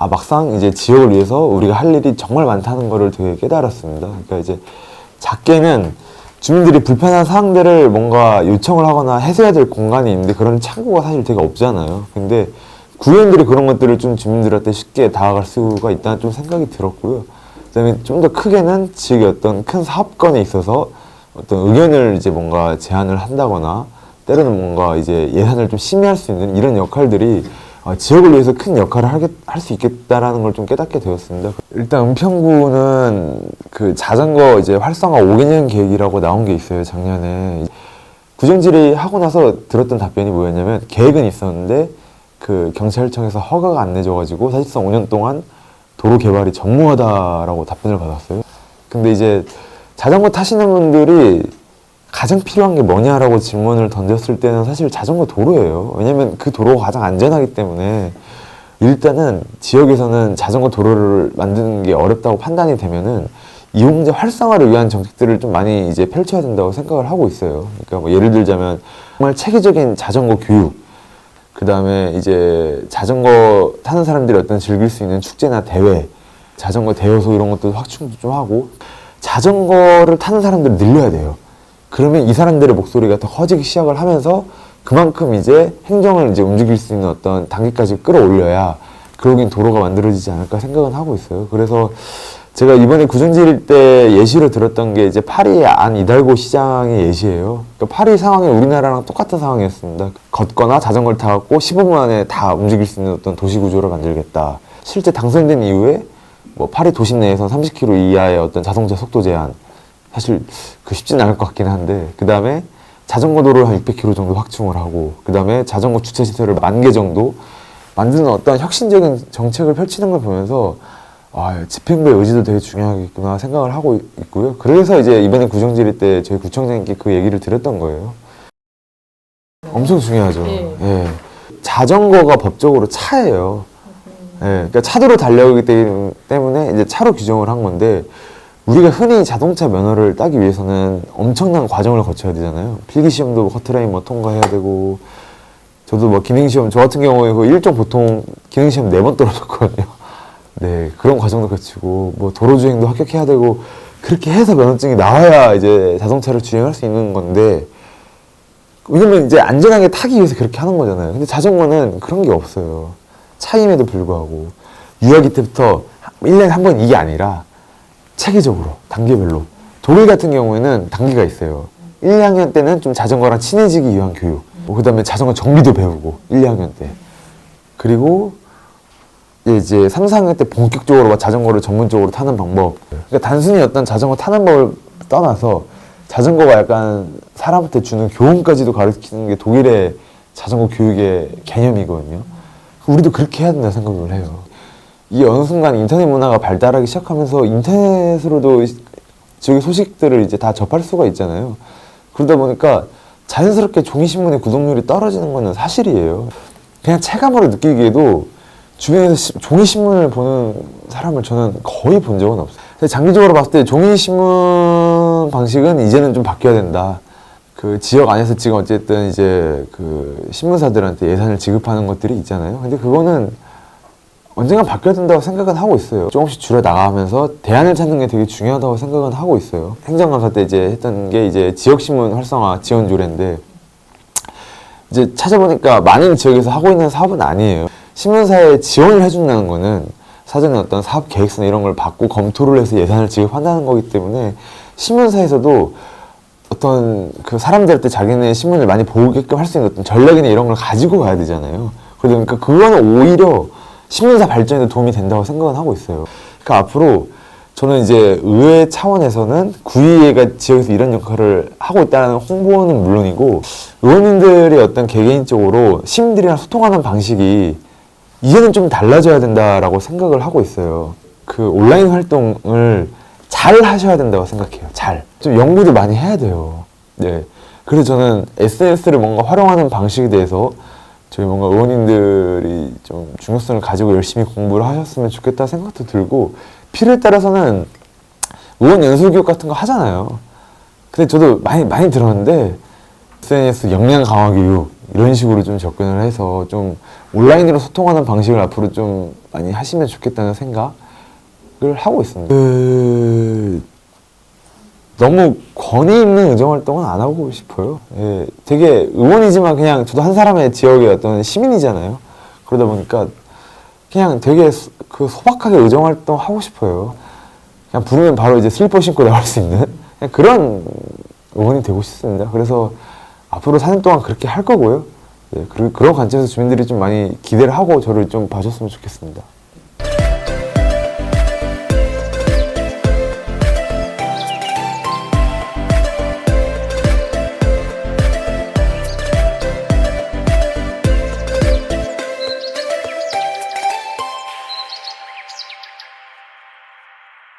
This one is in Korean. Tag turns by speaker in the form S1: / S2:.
S1: 막상 이제 지역을 위해서 우리가 할 일이 정말 많다는 거를 되게 깨달았습니다. 그러니까 이제 작게는 주민들이 불편한 사항들을 뭔가 요청을 하거나 해소해야 될 공간이 있는데 그런 창구가 사실 되게 없잖아요. 근데 구의원들이 그런 것들을 좀 주민들한테 쉽게 다가갈 수가 있다는 좀 생각이 들었고요. 그다음에 좀 더 크게는 지역의 어떤 큰 사업권에 있어서 어떤 의견을 이제 뭔가 제안을 한다거나 때로는 뭔가 이제 예산을 좀 심의할 수 있는 이런 역할들이 지역을 위해서 큰 역할을 할 수 있겠다라는 걸 좀 깨닫게 되었습니다. 일단 은평구는 그 자전거 이제 활성화 5개년 계획이라고 나온 게 있어요, 작년에. 구정질의 하고 나서 들었던 답변이 뭐였냐면, 계획은 있었는데 그 경찰청에서 허가가 안 내줘가지고 사실상 5년 동안 도로 개발이 전무하다라고 답변을 받았어요. 근데 이제 자전거 타시는 분들이 가장 필요한 게 뭐냐라고 질문을 던졌을 때는 사실 자전거 도로예요. 왜냐면 그 도로가 가장 안전하기 때문에 일단은 지역에서는 자전거 도로를 만드는 게 어렵다고 판단이 되면은 이용자 활성화를 위한 정책들을 좀 많이 이제 펼쳐야 된다고 생각을 하고 있어요. 그러니까 뭐 예를 들자면 정말 체계적인 자전거 교육, 그 다음에 이제 자전거 타는 사람들이 어떤 즐길 수 있는 축제나 대회, 자전거 대여소 이런 것도 확충도 좀 하고, 자전거를 타는 사람들을 늘려야 돼요. 그러면 이 사람들의 목소리가 더 커지기 시작을 하면서 그만큼 이제 행정을 이제 움직일 수 있는 어떤 단계까지 끌어올려야 그러긴 도로가 만들어지지 않을까 생각은 하고 있어요. 그래서 제가 이번에 구정질 때 예시로 들었던 게 이제 파리 안 이달고 시장의 예시예요. 그러니까 파리 상황이 우리나라랑 똑같은 상황이었습니다. 걷거나 자전거를 타갖고 15분 안에 다 움직일 수 있는 어떤 도시 구조를 만들겠다. 실제 당선된 이후에 뭐 파리 도심 내에서 30km 이하의 어떤 자동차 속도 제한, 사실 그 쉽진 않을 것 같긴 한데, 그 다음에 자전거 도로를 한 600km 정도 확충을 하고, 그 다음에 자전거 주차 시설을 10,000개 정도 만드는 어떤 혁신적인 정책을 펼치는 걸 보면서 집행부의 의지도 되게 중요하겠구나 생각을 하고 있고요. 그래서 이제 이번에 구정질의 때 저희 구청장님께 그 얘기를 드렸던 거예요. 엄청 중요하죠. 예. 자전거가 법적으로 차예요. 예. 그러니까 차도로 달려오기 때문에 이제 차로 규정을 한 건데, 우리가 흔히 자동차 면허를 따기 위해서는 엄청난 과정을 거쳐야 되잖아요. 필기시험도 커트라인 뭐 통과해야 되고, 저도 뭐 기능시험, 저 같은 경우에 그 일종 보통 기능시험 4번 떨어졌거든요. 네, 그런 과정도 거치고, 뭐 도로주행도 합격해야 되고, 그렇게 해서 면허증이 나와야 이제 자동차를 주행할 수 있는 건데, 왜냐면 이제 안전하게 타기 위해서 그렇게 하는 거잖아요. 근데 자전거는 그런 게 없어요. 차임에도 불구하고 유아기 때부터 1년에 한 번 이게 아니라 체계적으로 단계별로. 독일 같은 경우에는 단계가 있어요. 1, 2학년 때는 좀 자전거랑 친해지기 위한 교육, 그 다음에 자전거 정비도 배우고 1, 2학년 때, 그리고 이제 3, 4학년 때 본격적으로 자전거를 전문적으로 타는 방법. 그러니까 단순히 어떤 자전거 타는 법을 떠나서 자전거가 약간 사람한테 주는 교훈까지도 가르치는 게 독일의 자전거 교육의 개념이거든요. 우리도 그렇게 해야 된다 생각을 해요. 이 어느 순간 인터넷 문화가 발달하기 시작하면서 인터넷으로도 지역의 소식들을 이제 다 접할 수가 있잖아요. 그러다 보니까 자연스럽게 종이신문의 구독률이 떨어지는 거는 사실이에요. 그냥 체감으로 느끼기에도 주변에서 종이신문을 보는 사람을 저는 거의 본 적은 없어요. 장기적으로 봤을 때 종이신문 방식은 이제는 좀 바뀌어야 된다. 그 지역 안에서 지금 어쨌든 이제 그 신문사들한테 예산을 지급하는 것들이 있잖아요. 근데 그거는 언젠간 바뀌어야 된다고 생각은 하고 있어요. 조금씩 줄여나가면서 대안을 찾는 게 되게 중요하다고 생각은 하고 있어요. 행정감사 때 이제 했던 게 이제 지역신문 활성화 지원 조례인데, 이제 찾아보니까 많은 지역에서 하고 있는 사업은 아니에요. 신문사에 지원을 해준다는 거는 사전에 어떤 사업 계획서나 이런 걸 받고 검토를 해서 예산을 지급한다는 거기 때문에, 신문사에서도 어떤 그 사람들한테 자기네 신문을 많이 보게끔 할 수 있는 어떤 전략이나 이런 걸 가지고 가야 되잖아요. 그러니까 그거는 오히려 신문사 발전에도 도움이 된다고 생각은 하고 있어요. 그러니까 앞으로 저는 이제 의회 차원에서는 구의회가 지역에서 이런 역할을 하고 있다는 홍보는 물론이고, 의원님들이 어떤 개개인적으로 시민들이랑 소통하는 방식이 이제는 좀 달라져야 된다라고 생각을 하고 있어요. 그 온라인 활동을 잘 하셔야 된다고 생각해요. 좀 연구도 많이 해야 돼요. 네. 그래서 저는 SNS를 뭔가 활용하는 방식에 대해서 저희 뭔가 의원님들이 좀 중요성을 가지고 열심히 공부를 하셨으면 좋겠다 생각도 들고, 필요에 따라서는 의원 연수 교육 같은 거 하잖아요. 근데 저도 많이 들었는데 SNS 역량 강화 교육 이런 식으로 좀 접근을 해서 좀 온라인으로 소통하는 방식을 앞으로 좀 많이 하시면 좋겠다는 생각을 하고 있습니다. 너무 권위 있는 의정 활동은 안 하고 싶어요. 예, 되게 의원이지만 그냥 저도 한 사람의 지역의 어떤 시민이잖아요. 그러다 보니까 그냥 되게 그 소박하게 의정 활동 하고 싶어요. 그냥 부르면 바로 이제 슬리퍼 신고 나올 수 있는 그냥 그런 의원이 되고 싶습니다. 그래서 앞으로 4년 동안 그렇게 할 거고요. 예, 그런 관점에서 주민들이 좀 많이 기대를 하고 저를 좀 봐줬으면 좋겠습니다.